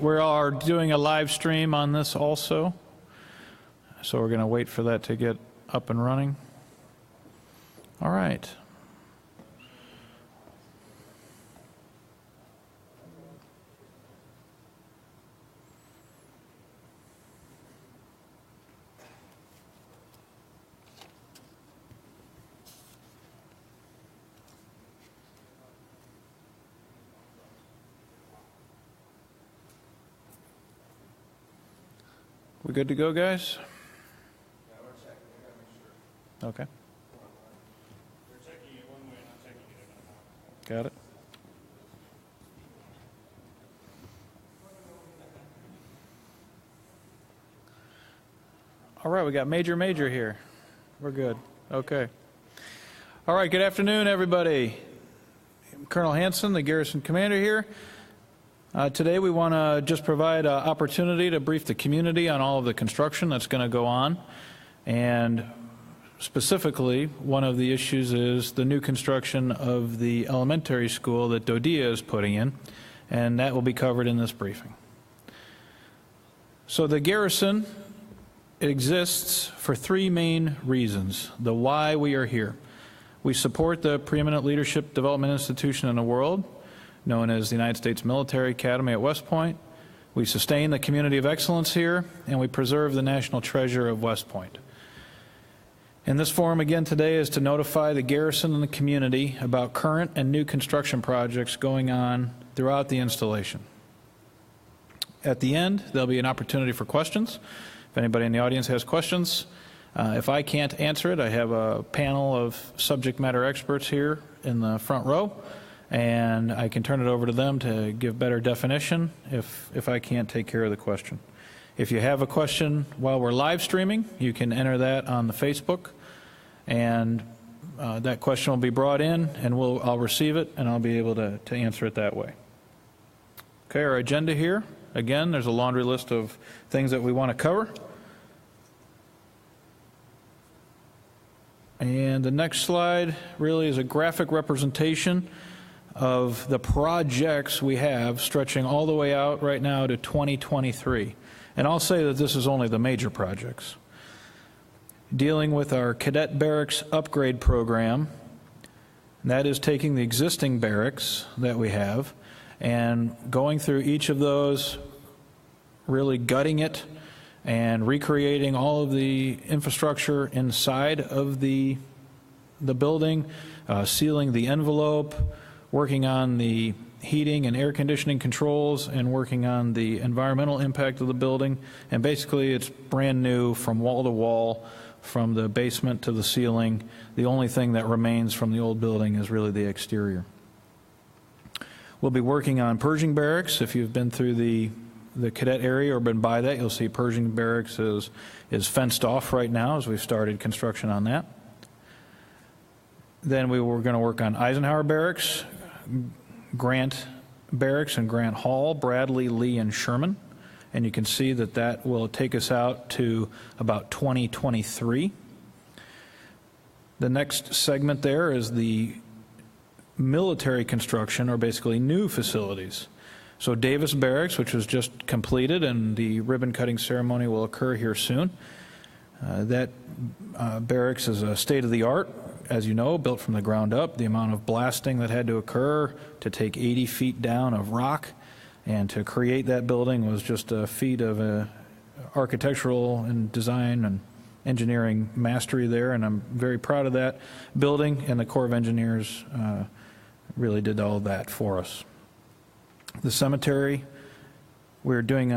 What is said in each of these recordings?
We are doing a live stream on this also, so we're going to wait for that to get up and running. All right. We good to go, guys? Yeah, we're checking. We gotta make sure. Okay. We're checking it one way, not checking it another. Got it. All right, we got Major here. We're good. Okay. All right, good afternoon, everybody. I'm Colonel Hanson, the Garrison Commander here. Today we want to just provide an opportunity to brief the community on all of the construction that's going to go on. And specifically, one of the issues is the new construction of the elementary school that DODEA is putting in, and that will be covered in this briefing. So the Garrison exists for three main reasons, the why we are here. We support the preeminent leadership development institution in the world, known as the United States Military Academy at West Point. We sustain the community of excellence here, and we preserve the national treasure of West Point. And this forum again today is to notify the Garrison and the community about current and new construction projects going on throughout the installation. At the end, there'll be an opportunity for questions. If anybody in the audience has questions, if I can't answer it, I have a panel of subject matter experts here in the front row, and I can turn it over to them to give better definition if I can't take care of the question. If you have a question while we're live streaming, you can enter that on the Facebook, and that question will be brought in, and I'll receive it, and I'll be able to answer it that way. Okay, our agenda here, again, there's a laundry list of things that we want to cover. And the next slide really is a graphic representation of the projects we have stretching all the way out right now to 2023. And I'll say that this is only the major projects. Dealing with our cadet barracks upgrade program, that is taking the existing barracks that we have and going through each of those, really gutting it and recreating all of the infrastructure inside of the building, sealing the envelope, working on the heating and air conditioning controls, and working on the environmental impact of the building. And basically it's brand new from wall to wall, from the basement to the ceiling. The only thing that remains from the old building is really the exterior. We'll be working on Pershing Barracks. If you've been through the cadet area or been by that, you'll see Pershing Barracks is fenced off right now as we've started construction on that. Then we were going to work on Eisenhower Barracks, Grant Barracks and Grant Hall, Bradley, Lee, and Sherman. And you can see that that will take us out to about 2023. The next segment there is the military construction, or basically new facilities. So Davis Barracks, which was just completed, and the ribbon cutting ceremony will occur here soon. That barracks is a state-of-the-art, as you know, built from the ground up. The amount of blasting that had to occur to take 80 feet down of rock and to create that building was just a feat of architectural and design and engineering mastery there, and I'm very proud of that building, and the Corps of Engineers really did all of that for us. The cemetery, we're doing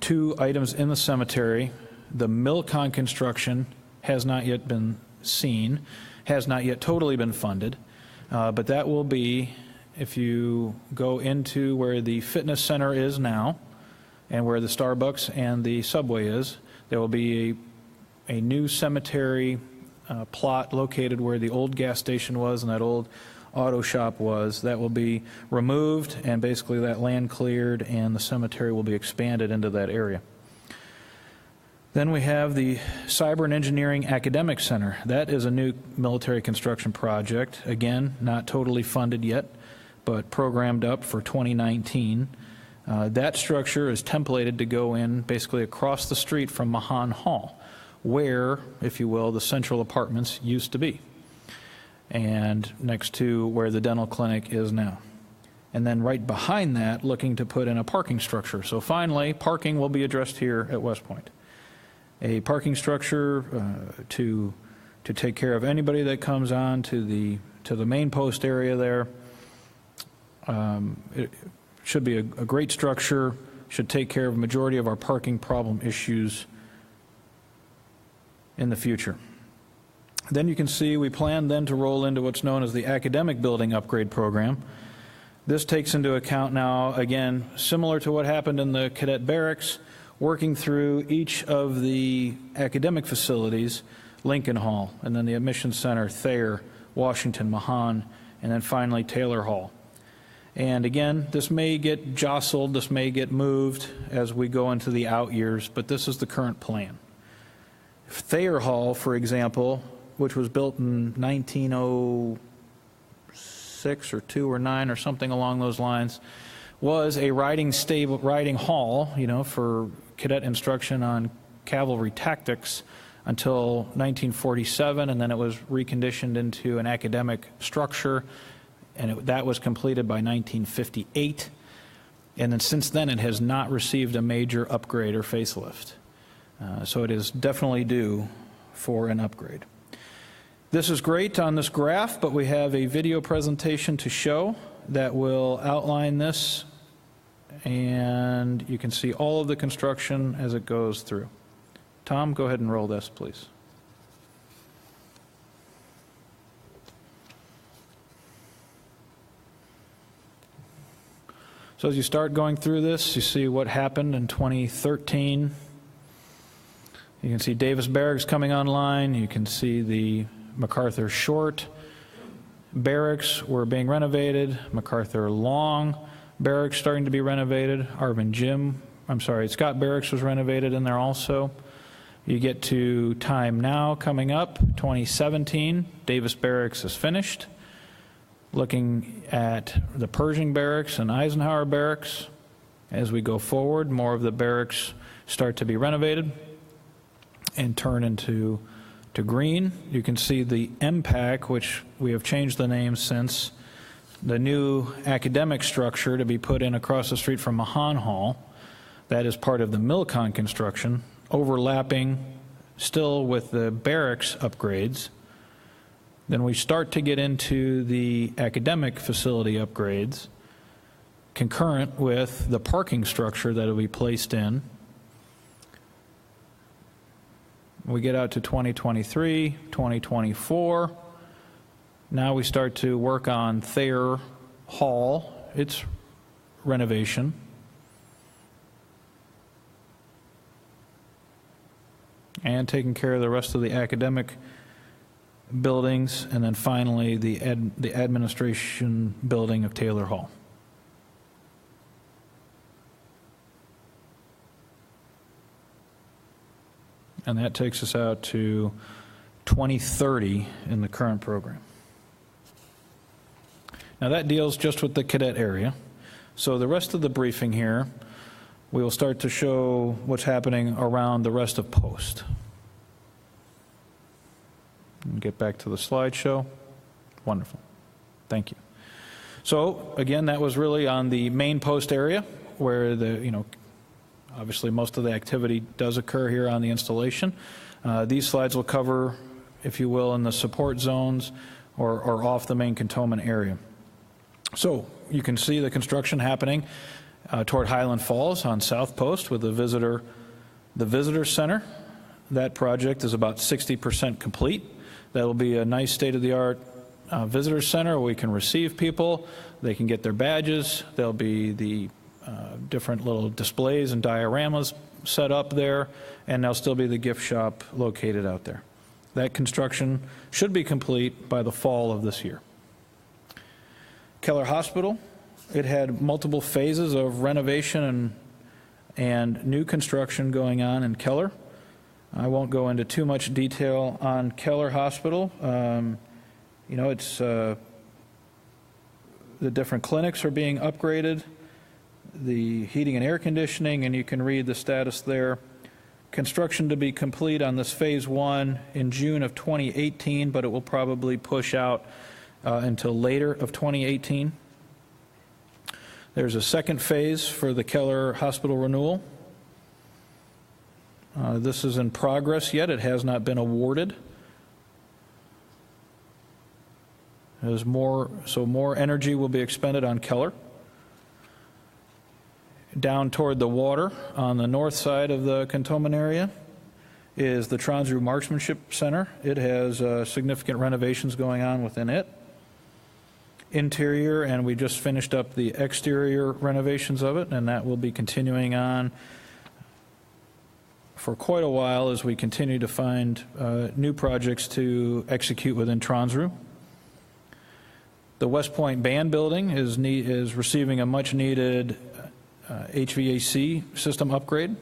two items in the cemetery. The Milcon construction has not yet been seen, has not yet totally been funded, but that will be, if you go into where the fitness center is now and where the Starbucks and the Subway is, there will be a new cemetery plot located where the old gas station was and that old auto shop was. That will be removed, and basically that land cleared, and the cemetery will be expanded into that area. Then we have the Cyber and Engineering Academic Center. That is a new military construction project. Again, not totally funded yet, but programmed up for 2019. That structure is templated to go in basically across the street from Mahan Hall, where, if you will, the central apartments used to be, and next to where the dental clinic is now. And then right behind that, looking to put in a parking structure. So finally, parking will be addressed here at West Point. A parking structure to take care of anybody that comes on to the main post area there. It should be a great structure, should take care of a majority of our parking problem issues in the future. Then you can see we plan then to roll into what's known as the academic building upgrade program. This takes into account now, again, similar to what happened in the cadet barracks, working through each of the academic facilities, Lincoln Hall, and then the Admissions Center, Thayer, Washington, Mahan, and then finally Taylor Hall. And again, this may get jostled, this may get moved as we go into the out years, but this is the current plan. Thayer Hall, for example, which was built in 1906 or 2 or 9 or something along those lines, was a riding hall, for cadet instruction on cavalry tactics until 1947, and then it was reconditioned into an academic structure, and that was completed by 1958. And then since then, it has not received a major upgrade or facelift. So it is definitely due for an upgrade. This is great on this graph, but we have a video presentation to show that will outline this, and you can see all of the construction as it goes through. Tom, go ahead and roll this, please. So as you start going through this, you see what happened in 2013. You can see Davis Barracks coming online. You can see the MacArthur Short Barracks were being renovated. MacArthur Long Barracks starting to be renovated. Scott Barracks was renovated in there also. You get to Time Now coming up, 2017. Davis Barracks is finished. Looking at the Pershing Barracks and Eisenhower Barracks. As we go forward, more of the barracks start to be renovated and turn into green. You can see the MPAC, which we have changed the name since, the new academic structure to be put in across the street from Mahan Hall. That is part of the Milcon construction, overlapping still with the barracks upgrades. Then we start to get into the academic facility upgrades, concurrent with the parking structure that will be placed in. We get out to 2023, 2024. Now we start to work on Thayer Hall, its renovation. And taking care of the rest of the academic buildings, and then finally the administration building of Taylor Hall. And that takes us out to 2030 in the current program. Now that deals just with the cadet area. So the rest of the briefing here, we will start to show what's happening around the rest of post. And get back to the slideshow. Wonderful. Thank you. So again, that was really on the main post area where obviously most of the activity does occur here on the installation. These slides will cover, if you will, in the support zones or off the main cantonment area. So you can see the construction happening toward Highland Falls on South Post with the visitor center. That project is about 60% complete. That will be a nice state-of-the-art visitor center where we can receive people. They can get their badges. There'll be the different little displays and dioramas set up there, and there'll still be the gift shop located out there. That construction should be complete by the fall of this year. Keller Hospital, it had multiple phases of renovation and new construction going on in Keller. I won't go into too much detail on Keller Hospital. It's the different clinics are being upgraded. the heating and air conditioning, and you can read the status there. Construction to be complete on this phase 1 in June of 2018, but it will probably push out until later of 2018. There's a second phase for the Keller Hospital renewal. This is in progress yet. It has not been awarded. There's more energy will be expended on Keller. Down toward the water on the north side of the cantonment area is the Tronsrud Marksmanship Center. It has significant renovations going on within it. Interior, and we just finished up the exterior renovations of it, and that will be continuing on for quite a while as we continue to find new projects to execute within Tronsrud. The West Point Band Building is receiving a much-needed HVAC system upgrade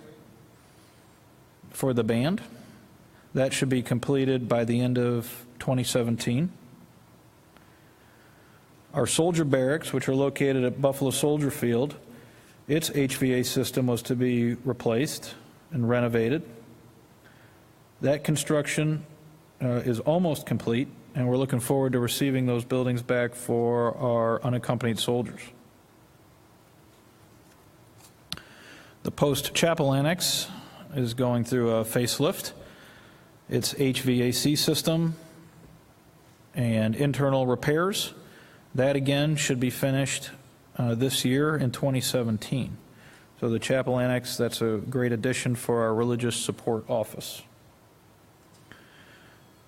for the band. That should be completed by the end of 2017. Our soldier barracks, which are located at Buffalo Soldier Field, its HVAC system was to be replaced and renovated. That construction is almost complete, and we're looking forward to receiving those buildings back for our unaccompanied soldiers. The Post Chapel Annex is going through a facelift. Its HVAC system and internal repairs, that again should be finished this year in 2017. So the Chapel Annex, that's a great addition for our religious support office.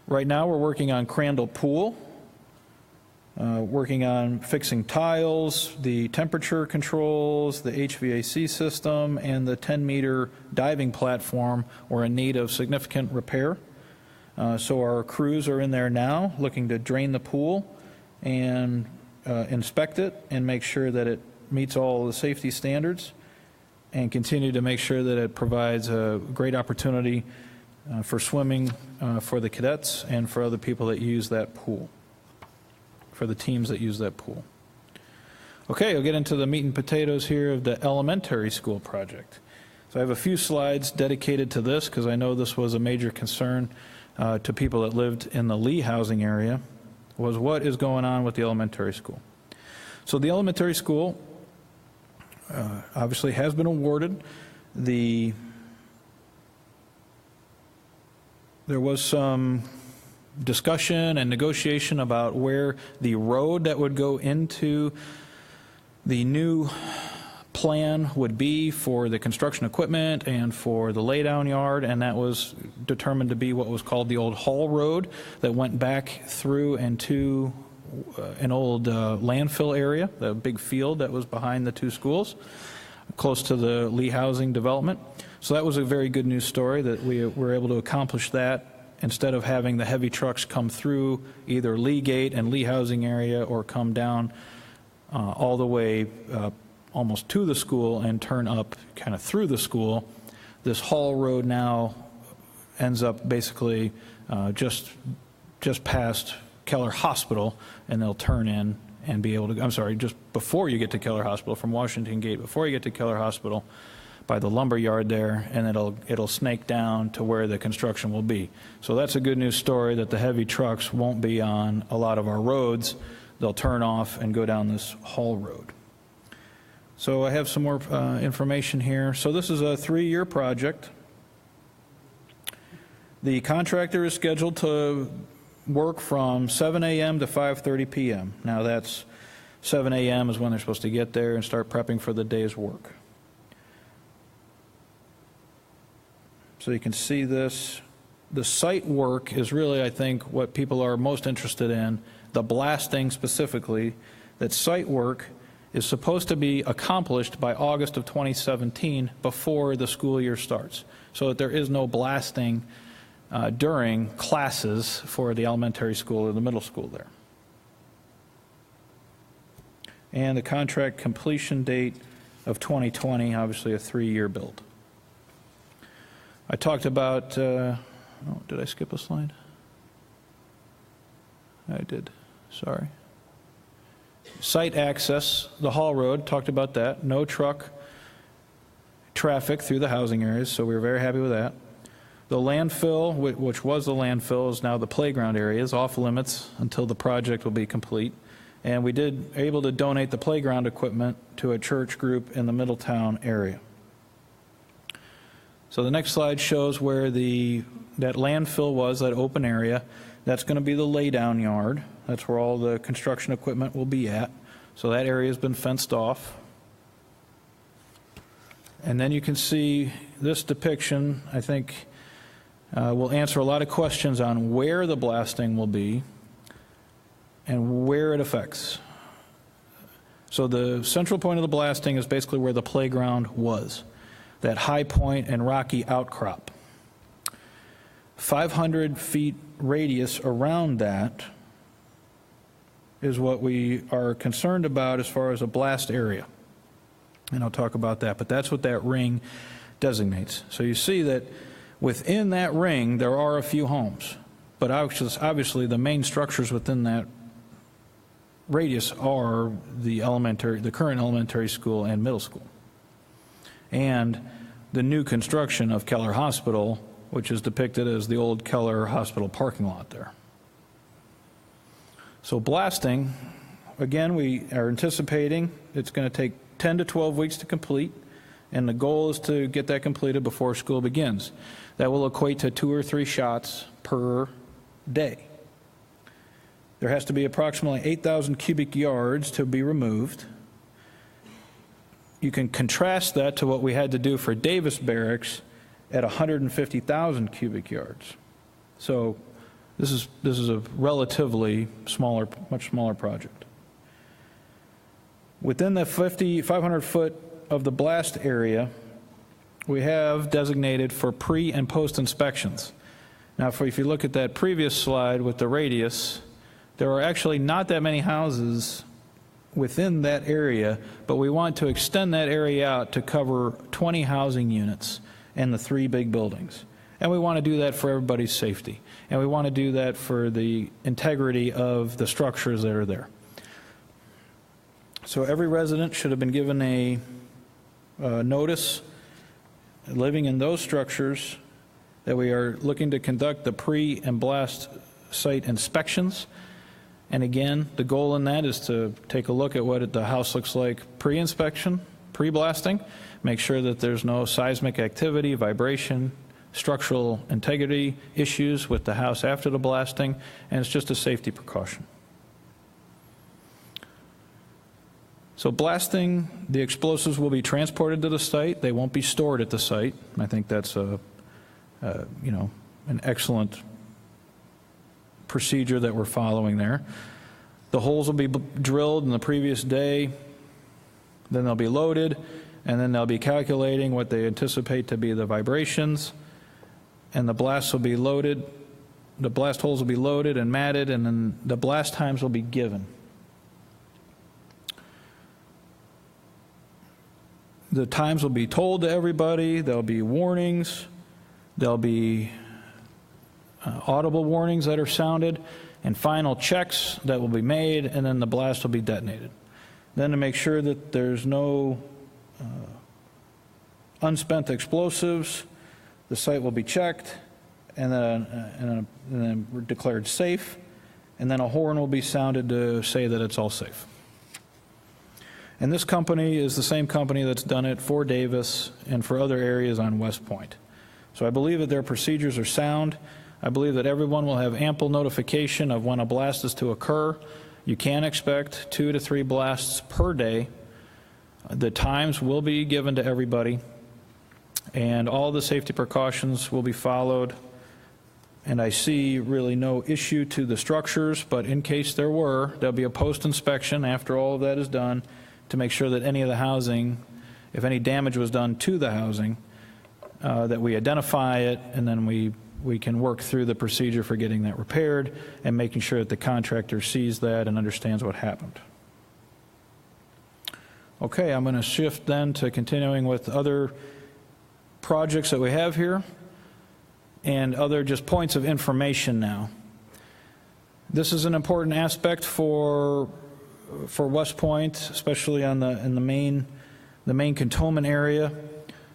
Right now we're working on Crandall Pool, working on fixing tiles, the temperature controls, the HVAC system, and the 10-meter diving platform were in need of significant repair. So our crews are in there now looking to drain the pool and inspect it and make sure that it meets all the safety standards and continue to make sure that it provides a great opportunity for swimming for the cadets and for other people that use that pool, for the teams that use that pool. Okay, I'll get into the meat and potatoes here of the elementary school project. So I have a few slides dedicated to this because I know this was a major concern to people that lived in the Lee housing area, was what is going on with the elementary school. So the elementary school obviously has been awarded. There was some discussion and negotiation about where the road that would go into the new plan would be for the construction equipment and for the laydown yard, and that was determined to be what was called the old Hall Road that went back through and to an old landfill area, the big field that was behind the two schools, close to the Lee housing development. So that was a very good news story that we were able to accomplish that instead of having the heavy trucks come through either Lee Gate and Lee housing area or come down all the way almost to the school and turn up kind of through the school. This Hall Road now ends up basically just past Keller Hospital, and they'll turn in and be able to, I'm sorry, just before you get to Keller Hospital, from Washington Gate, before you get to Keller Hospital, by the lumber yard there, and it'll snake down to where the construction will be. So that's a good news story that the heavy trucks won't be on a lot of our roads. They'll turn off and go down this Hall Road. So I have some more information here. So this is a 3-year project. The contractor is scheduled to work from 7 a.m. to 5:30 p.m. Now that's 7 a.m. is when they're supposed to get there and start prepping for the day's work. So you can see this. The site work is really, I think, what people are most interested in, the blasting specifically. That site work is supposed to be accomplished by August of 2017 before the school year starts, so that there is no blasting during classes for the elementary school or the middle school there. And the contract completion date of 2020, obviously a 3-year build. I talked about, oh, did I skip a slide? I did, sorry. Site access, the Hall Road, talked about that. No truck traffic through the housing areas, so we were very happy with that. The landfill, which was the landfill, is now the playground area, is off limits until the project will be complete. And we did able to donate the playground equipment to a church group in the Middletown area. So the next slide shows where that landfill was, that open area. That's going to be the laydown yard. That's where all the construction equipment will be at. So that area has been fenced off. And then you can see this depiction, I think, will answer a lot of questions on where the blasting will be and where it affects. So the central point of the blasting is basically where the playground was, that high point and rocky outcrop. 500 feet radius around that is what we are concerned about as far as a blast area. And I'll talk about that, but that's what that ring designates. So you see that within that ring there are a few homes, but obviously the main structures within that radius are the current elementary school and middle school, and the new construction of Keller Hospital, which is depicted as the old Keller Hospital parking lot there. So blasting, again, we are anticipating it's going to take 10 to 12 weeks to complete, and the goal is to get that completed before school begins. That will equate to 2 or 3 shots per day. There has to be approximately 8,000 cubic yards to be removed. You can contrast that to what we had to do for Davis Barracks at 150,000 cubic yards. So this is a relatively much smaller project. Within the 500 foot of the blast area, we have designated for pre and post inspections. Now, if you look at that previous slide with the radius, there are actually not that many houses within that area, but we want to extend that area out to cover 20 housing units and the 3 big buildings. And we want to do that for everybody's safety. And we want to do that for the integrity of the structures that are there. So every resident should have been given a notice living in those structures that we are looking to conduct the pre and blast site inspections. And again, the goal in that is to take a look at what the house looks like pre-inspection, pre-blasting, make sure that there's no seismic activity, vibration, structural integrity issues with the house after the blasting, and it's just a safety precaution. So blasting, the explosives will be transported to the site. They won't be stored at the site. I think that's an excellent procedure that we're following there. The holes will be drilled in the previous day, then they'll be loaded, and then they'll be calculating what they anticipate to be the vibrations, and the blasts will be loaded, the blast holes will be loaded and matted, and then the blast times will be given. The times will be told to everybody, there'll be warnings, there'll be audible warnings that are sounded, and final checks that will be made, and then the blast will be detonated. Then to make sure that there's no unspent explosives, the site will be checked, and then we're declared safe, and then a horn will be sounded to say that it's all safe. And this company is the same company that's done it for Davis and for other areas on West Point. So I believe that their procedures are sound. I believe that everyone will have ample notification of when a blast is to occur. You can expect 2 to 3 blasts per day. The times will be given to everybody, and all the safety precautions will be followed. And I see really no issue to the structures, but in case there were, there'll be a post-inspection after all of that is done to make sure that any of the housing, if any damage was done to the housing, that we identify it, and then we can work through the procedure for getting that repaired and making sure that the contractor sees that and understands what happened. Okay, I'm going to shift then to continuing with other projects that we have here and other just points of information now. This is an important aspect for for West Point, especially in the main cantonment area,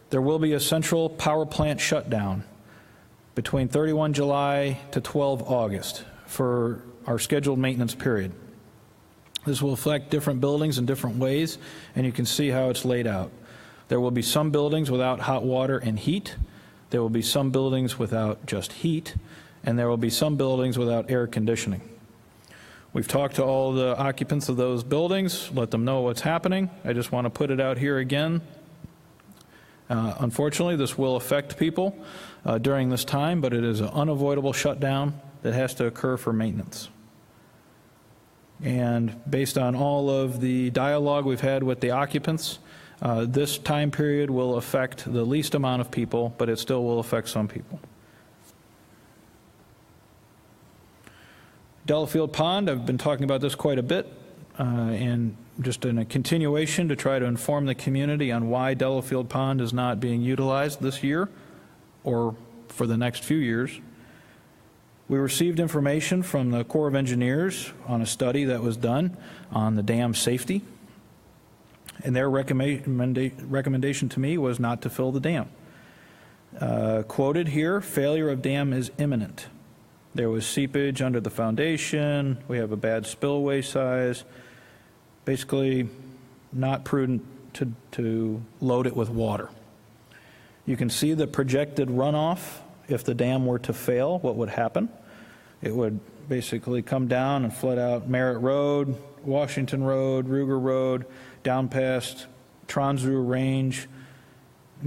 there will be a central power plant shutdown between 31 July to 12 August for our scheduled maintenance period. This will affect different buildings in different ways, and you can see how it's laid out. There will be some buildings without hot water and heat. There will be some buildings without just heat, and there will be some buildings without air conditioning. We've talked to all the occupants of those buildings, let them know what's happening. I just want to put it out here again. Unfortunately, this will affect people during this time, but it is an unavoidable shutdown that has to occur for maintenance. And based on all of the dialogue we've had with the occupants, this time period will affect the least amount of people, but it still will affect some people. Delafield Pond, I've been talking about this quite a bit, and just in a continuation to try to inform the community on why Delafield Pond is not being utilized this year or for the next few years. We received information from the Corps of Engineers on a study that was done on the dam safety, and their recommendation to me was not to fill the dam. Quoted here, failure of dam is imminent. There was seepage under the foundation, we have a bad spillway size, basically not prudent to load it with water. You can see the projected runoff. If the dam were to fail, what would happen? It would basically come down and flood out Merritt Road, Washington Road, Ruger Road, down past Tronsrue Range,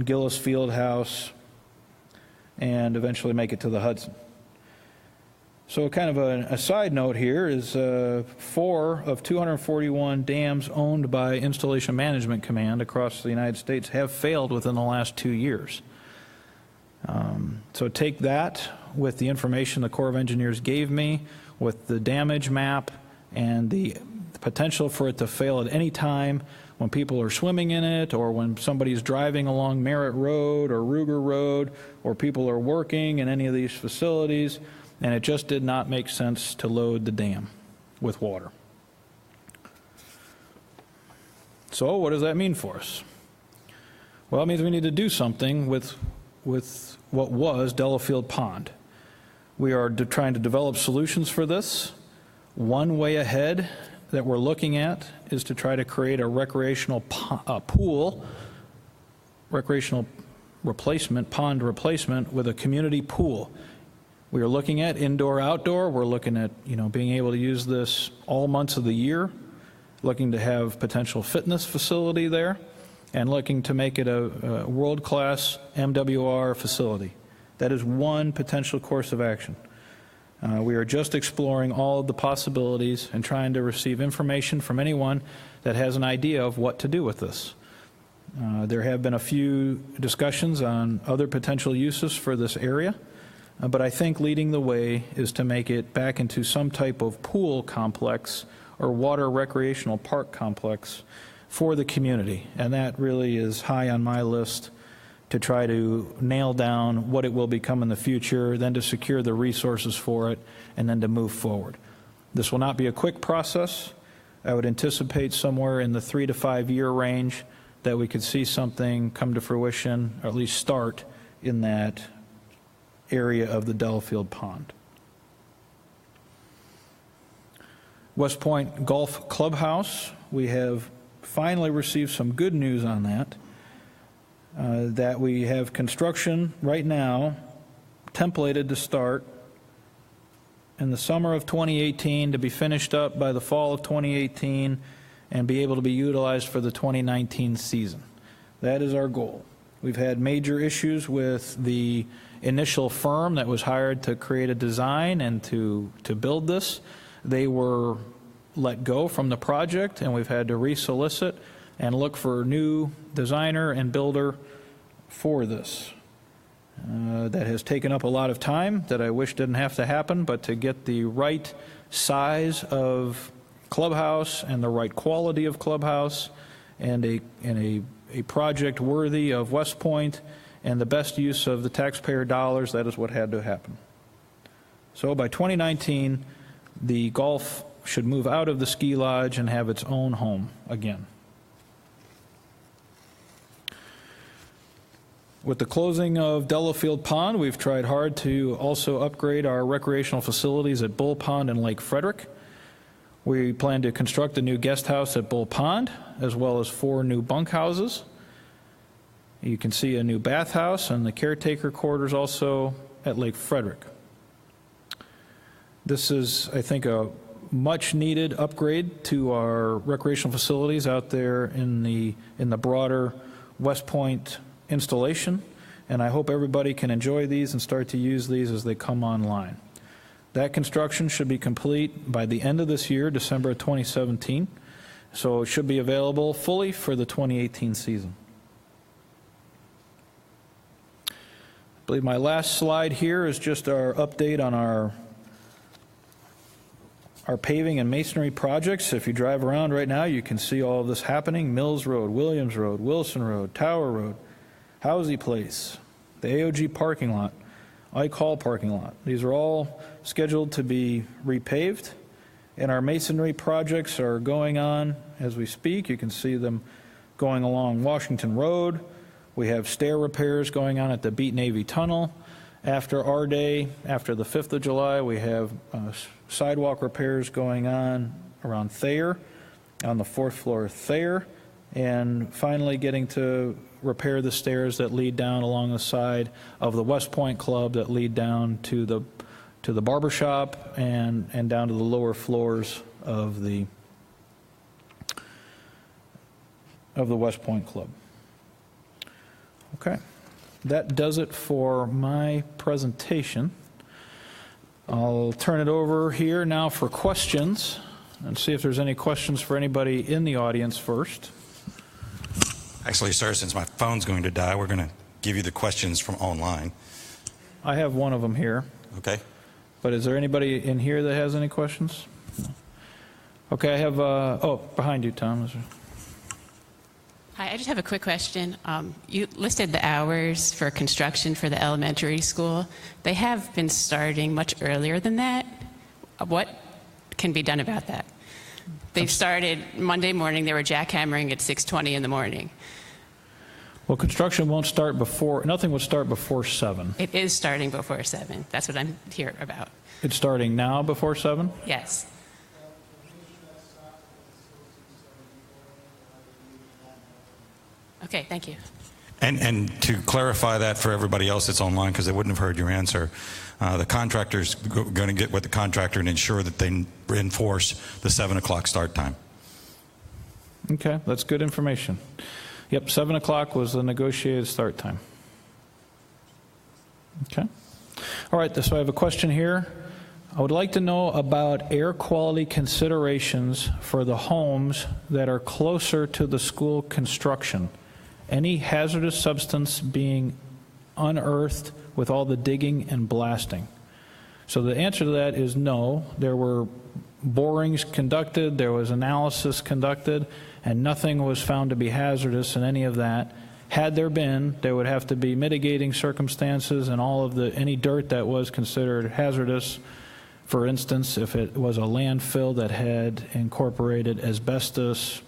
Gillis Field House, and eventually make it to the Hudson. So kind of a side note here is 4 of 241 dams owned by Installation Management Command across the United States have failed within the last 2 years. So take that with the information the Corps of Engineers gave me, with the damage map and the potential for it to fail at any time when people are swimming in it, or when somebody's driving along Merritt Road or Ruger Road, or people are working in any of these facilities, and it just did not make sense to load the dam with water. So what does that mean for us? Well, it means we need to do something with what was Delafield Pond. We are trying to develop solutions for this. One way ahead that we're looking at is to try to create a recreational pool, recreational replacement, pond replacement with a community pool. We are looking at indoor, outdoor. We're looking at, being able to use this all months of the year, looking to have potential fitness facility there, and looking to make it a world-class MWR facility. That is one potential course of action. We are just exploring all of the possibilities and trying to receive information from anyone that has an idea of what to do with this. There have been a few discussions on other potential uses for this area, but I think leading the way is to make it back into some type of pool complex or water recreational park complex for the community, and that really is high on my list to try to nail down what it will become in the future, then to secure the resources for it, and then to move forward. This will not be a quick process. I would anticipate somewhere in the 3 to 5 year range that we could see something come to fruition, or at least start in that area of the Delafield Pond. West Point Golf Clubhouse, we have finally received some good news on that. That we have construction right now templated to start in the summer of 2018 to be finished up by the fall of 2018 and be able to be utilized for the 2019 season. That is our goal. We've had major issues with the initial firm that was hired to create a design and to build this. They were let go from the project, and we've had to resolicit and look for a new designer and builder for this. That has taken up a lot of time that I wish didn't have to happen, but to get the right size of clubhouse and the right quality of clubhouse and a project worthy of West Point and the best use of the taxpayer dollars, that is what had to happen. So by 2019, the golf should move out of the ski lodge and have its own home again. With the closing of Delafield Pond, we've tried hard to also upgrade our recreational facilities at Bull Pond and Lake Frederick. We plan to construct a new guest house at Bull Pond, as well as 4 new bunkhouses. You can see a new bathhouse and the caretaker quarters also at Lake Frederick. This is, I think, a much-needed upgrade to our recreational facilities out there in the broader West Point installation, and I hope everybody can enjoy these and start to use these as they come online. That construction should be complete by the end of this year, December of 2017, so it should be available fully for the 2018 season. I believe my last slide here is just our update on our paving and masonry projects. If you drive around right now, you can see all of this happening. Mills Road, Williams Road, Wilson Road, Tower Road, Housey Place, the AOG parking lot, Ike Hall parking lot. These are all scheduled to be repaved, and our masonry projects are going on as we speak. You can see them going along Washington Road. We have stair repairs going on at the Beat Navy Tunnel. After our day, after the 5th of July, we have sidewalk repairs going on around Thayer, on the 4th floor of Thayer, and finally getting to repair the stairs that lead down along the side of the West Point Club that lead down to the barber shop and down to the lower floors of the West Point Club. Okay. That does it for my presentation. I'll turn it over here now for questions and see if there's any questions for anybody in the audience first. Actually, sir, since my phone's going to die, we're going to give you the questions from online. I have one of them here. Okay. But is there anybody in here that has any questions? No. Okay, I have, behind you, Tom. Hi, I just have a quick question. You listed the hours for construction for the elementary school. They have been starting much earlier than that. What can be done about that? They've started Monday morning. They were jackhammering at 6:20 in the morning. Well, construction won't start before, nothing would start before 7. It is starting before 7. That's what I'm here about. It's starting now before 7? Yes. Okay, thank you. And to clarify that for everybody else that's online, because they wouldn't have heard your answer, the contractor's going to get with the contractor and ensure that they enforce the 7 o'clock start time. Okay, that's good information. Yep, 7 o'clock was the negotiated start time. Okay. All right, so I have a question here. I would like to know about air quality considerations for the homes that are closer to the school construction. Any hazardous substance being unearthed with all the digging and blasting? So the answer to that is no. There were borings conducted, there was analysis conducted, and nothing was found to be hazardous in any of that. Had there been, there would have to be mitigating circumstances and all of any dirt that was considered hazardous. For instance, if it was a landfill that had incorporated asbestos,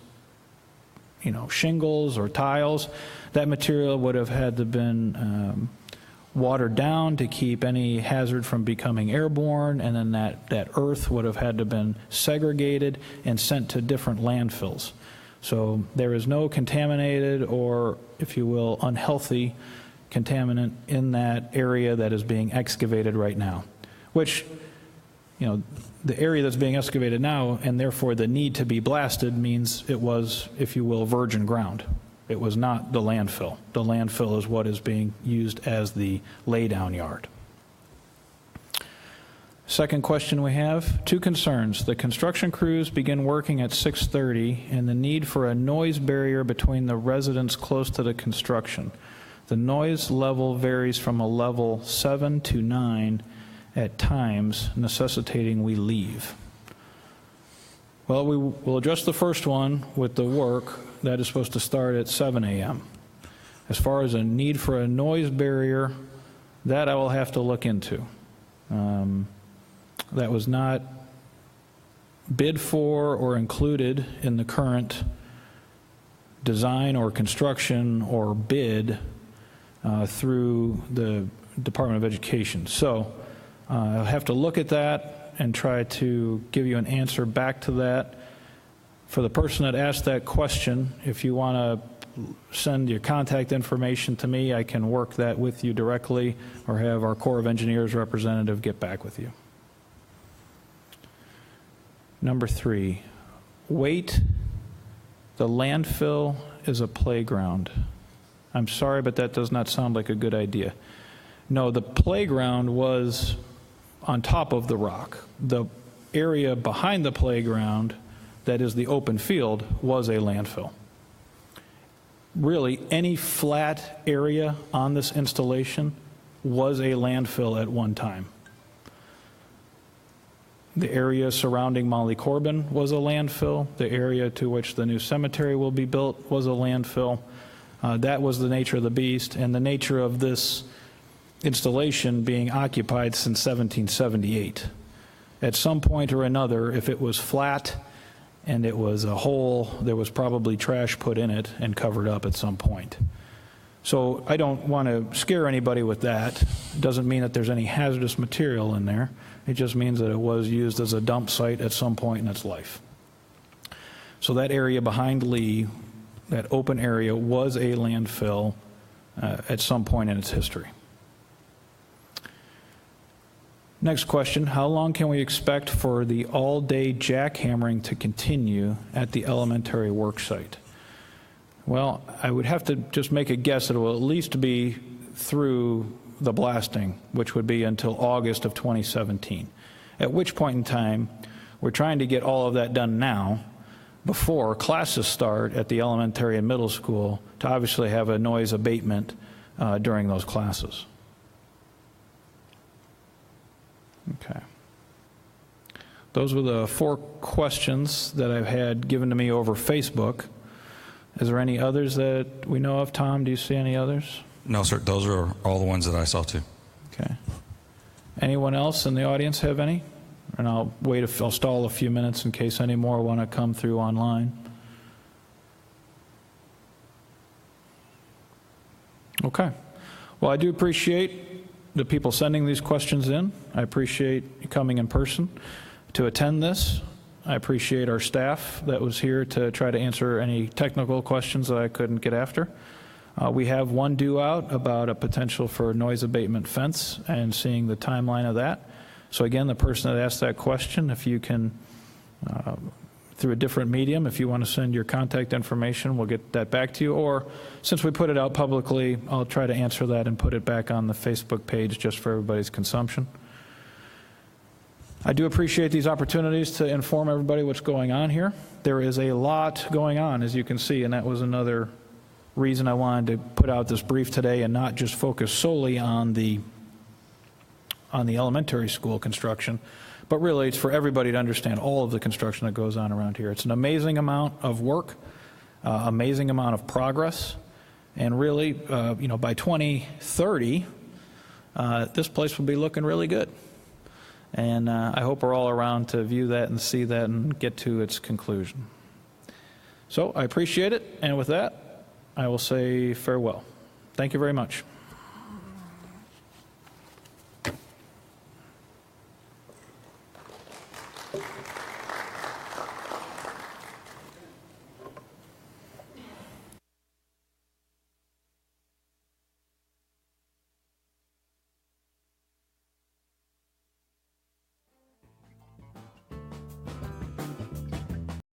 shingles or tiles, that material would have had to been watered down to keep any hazard from becoming airborne, and then that earth would have had to been segregated and sent to different landfills. So there is no contaminated or, if you will, unhealthy contaminant in that area that is being excavated right now, which, the area that's being excavated now, and therefore the need to be blasted, means it was, if you will, virgin ground. It was not the landfill. The landfill is what is being used as the laydown yard. Second question we have, 2 concerns. The construction crews begin working at 6:30, and the need for a noise barrier between the residents close to the construction. The noise level varies from a level 7 to 9 at times, necessitating we leave. Well, we will address the first one with the work that is supposed to start at 7 a.m. As far as a need for a noise barrier, that I will have to look into. That was not bid for or included in the current design or construction or bid through the Department of Education. So I'll have to look at that and try to give you an answer back to that. For the person that asked that question, if you want to send your contact information to me, I can work that with you directly or have our Corps of Engineers representative get back with you. Number 3, wait, the landfill is a playground. I'm sorry, but that does not sound like a good idea. No, the playground was on top of the rock. The area behind the playground, that is the open field, was a landfill. Really, any flat area on this installation was a landfill at one time. The area surrounding Molly Corbin was a landfill. The area to which the new cemetery will be built was a landfill. That was the nature of the beast, and the nature of this installation being occupied since 1778. At some point or another, if it was flat and it was a hole, there was probably trash put in it and covered up at some point. So I don't want to scare anybody with that. It doesn't mean that there's any hazardous material in there. It just means that it was used as a dump site at some point in its life. So that area behind Lee, that open area, was a landfill at some point in its history. Next question, how long can we expect for the all-day jackhammering to continue at the elementary work site? Well, I would have to just make a guess that it will at least be through the blasting, which would be until August of 2017, at which point in time we're trying to get all of that done now before classes start at the elementary and middle school to obviously have a noise abatement during those classes. Okay. Those were the 4 questions that I've had given to me over Facebook. Is there any others that we know of? Tom, do you see any others? No, sir. Those are all the ones that I saw, too. Okay. Anyone else in the audience have any? And I'll wait. I'll stall a few minutes in case any more want to come through online. Okay. Well, I do appreciate the people sending these questions in. I appreciate you coming in person to attend this. I appreciate our staff that was here to try to answer any technical questions that I couldn't get after. We have one due out about a potential for noise abatement fence and seeing the timeline of that. So again, the person that asked that question, if you can, through a different medium, if you want to send your contact information, we'll get that back to you. Or since we put it out publicly, I'll try to answer that and put it back on the Facebook page just for everybody's consumption. I do appreciate these opportunities to inform everybody what's going on here. There is a lot going on, as you can see, and that was another reason I wanted to put out this brief today and not just focus solely on the elementary school construction, but really it's for everybody to understand all of the construction that goes on around here. It's an amazing amount of work, amazing amount of progress, and really, by 2030, this place will be looking really good. And I hope we're all around to view that and see that and get to its conclusion. So I appreciate it, and with that, I will say farewell. Thank you very much.